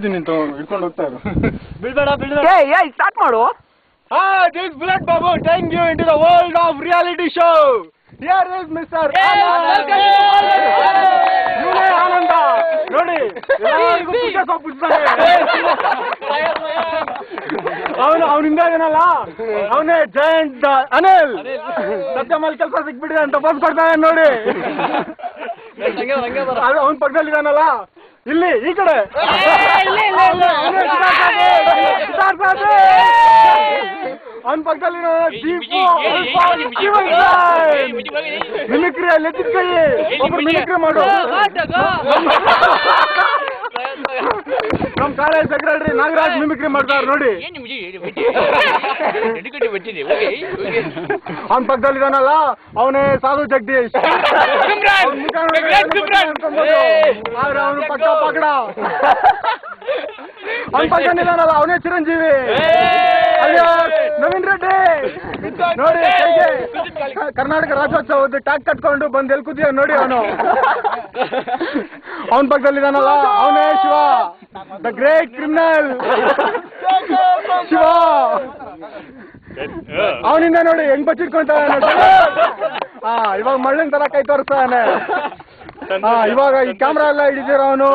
ಹಿಡಿತೀನಿ ಅಂತ ಹಿಡ್ಕೊಂಡು ಹೋಗ್ತಾ ಇರು. ಬಿಡ್ಬೇಡ ಸ್ಟಾರ್ಟ್ ಮಾಡು. This Bullet Babu taking you into the world of reality show. Here is Mr. ಇವನೇ ಆನಂದ ನೋಡಿ ಅವನಿಂದ ಏನಲ್ಲ ಅವನೇ ಜಯಂಟ್ ಅನಿಲ್ ಸತ್ಯ ಮೇಲೆ ಕೆಲಸ ಸಿಕ್ಬಿಟ್ಟಿದೆ ಅಂತ ಬಸ್ ಕೊಡ್ತಾನೆ ನೋಡಿ. ಅವನ ಪಕ್ಕದಲ್ಲಿ ಇದಾನಲ್ಲ ಇಲ್ಲಿ ಈ ಕಡೆ ಅವನ ಪಕ್ಕದಲ್ಲಿ ಮಿಮಿಕ್ರಿ ಅಲ್ಲಿ ಎತ್ತಿದ ಕೈ ಒಬ್ರು ಮಿಮಿಕ್ರಿ ಮಾಡು. ನಮ್ ಕಾಲೇಜ್ ಸೆಕ್ರೆಟರಿ ನಾಗರಾಜ್ ಮಿಮಿಕ್ರಿ ಮಾಡ್ತಾರೆ ನೋಡಿ. ಅವನ ಪಕ್ಕದಲ್ಲಿ ಇದಾನಲ್ಲ ಅವನೇ ಸಾಧು ಜಗದೀಶ್. ಅವನು ಪಕ್ಕ ಪಕಡ. ಅವನ ಪಕ್ಕದಲ್ಲಿ ಇದಾನಲ್ಲ ಅವನೇ ಚಿರಂಜೀವಿ. ನವೀನ್ ರೆಡ್ಡಿ ನೋಡಿ ಕರ್ನಾಟಕ ರಾಜ್ಯೋತ್ಸವದ ಟ್ಯಾಗ್ ಕಟ್ಕೊಂಡು ಬಂದು ಎಲ್ಲಿ ಕೂತಿಯ ನೋಡಿ ಅವನು. ಅವನ ಪಕ್ಕದಲ್ಲಿ ಇದಾನಲ್ಲ ಅವನೇ Shiva the great criminal Shiva. ಅವನಿಂದ ನೋಡಿ ಹೆಂಗ್ ಬಚ್ಚಿಟ್ಕೊಂತಾನೆ. ಇವಾಗ ಮಳ್ಳನ್ ತರ ಕೈ ತೋರಿಸ್ತಾನೆ. ಇವಾಗ ಈ ಕ್ಯಾಮ್ರಾ ಎಲ್ಲ ಹಿಡಿದಿರೋ ಅವನು